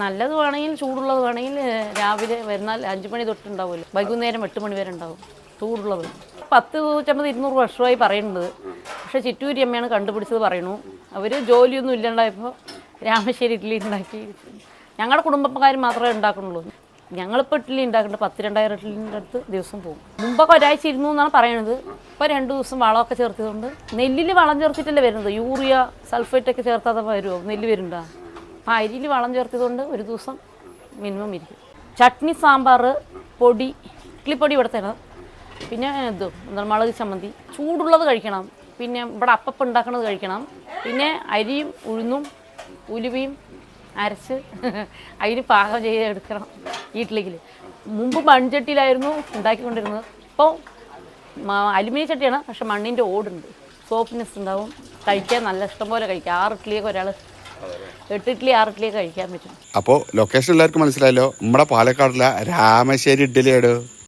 നല്ലത് വേണമെങ്കിൽ ചൂടുള്ളത് വേണമെങ്കിൽ രാവിലെ വരുന്നാൽ 5 മണി തൊട്ടുണ്ടാവുമല്ലോ, വൈകുന്നേരം 8 മണി വരെ ഉണ്ടാവും ചൂടുള്ളത്. 100-200 വർഷമായി പറയുന്നത്. പക്ഷേ ചിറ്റൂരി അമ്മയാണ് കണ്ടുപിടിച്ചത് പറയണു. അവർ ജോലിയൊന്നും ഇല്ലാണ്ടായപ്പോൾ രാമശ്ശേരി ഇഡ്ഡലി ഉണ്ടാക്കി. ഞങ്ങളുടെ കുടുംബക്കാർ മാത്രമേ ഉണ്ടാക്കുന്നുള്ളൂ. ഞങ്ങളിപ്പോൾ ഇഡ്ഡലി ഉണ്ടാക്കുന്നുണ്ട്. 10-2000 ഇഡ്ഡലിൻ്റെ അടുത്ത് ദിവസം പോകും. മുമ്പൊക്കെ ഒരാഴ്ച ഇരുന്നു എന്നാണ് പറയണത്. ഇപ്പോൾ 2 ദിവസം വളമൊക്കെ ചേർത്തതുകൊണ്ട്. നെല്ലിൽ വളം ചേർത്തിട്ടല്ലേ വരുന്നത്, യൂറിയ സൾഫേറ്റൊക്കെ ചേർത്താതെ വരുമോ നെല്ല് വരുന്നുണ്ടോ? അപ്പോൾ അരിയിൽ വളം ചേർത്തതുകൊണ്ട് ഒരു ദിവസം മിനിമം ഇരിക്കും. ചട്നി, സാമ്പാർ, പൊടി, ഇഡ്ഡലിപ്പൊടി ഇവിടുത്തെ. പിന്നെ മുളക് ചമ്മന്തി, ചൂടുള്ളത് കഴിക്കണം. പിന്നെ ഇവിടെ അപ്പം ഉണ്ടാക്കുന്നത് കഴിക്കണം. പിന്നെ അരിയും ഉഴുന്നും ഉലുവയും അരച്ച് അതിന് പാകം ചെയ്തെടുക്കണം ഇഡ്ഡലിക്ക്. മുമ്പ് മൺചട്ടിയിലായിരുന്നു ഉണ്ടാക്കിക്കൊണ്ടിരുന്നത്. ഇപ്പോൾ അലുമിനിയം ചട്ടിയാണ്, പക്ഷെ മണ്ണിൻ്റെ ഓടുണ്ട്. സോഫ്റ്റ്നെസ് ഉണ്ടാവും, കഴിക്കാൻ നല്ല ഇഷ്ടം പോലെ കഴിക്കാം. 6 ഇഡ്ഡലിയൊക്കെ ഒരാൾ 8 ഇഡ്ഡലി 6 ഇഡ്ഡലിയൊക്കെ കഴിക്കാൻ പറ്റും. അപ്പോൾ ലൊക്കേഷൻ എല്ലാവർക്കും മനസ്സിലായല്ലോ. നമ്മുടെ പാലക്കാടിലെ രാമശ്ശേരി ഇഡ്ഡലിയാണ്.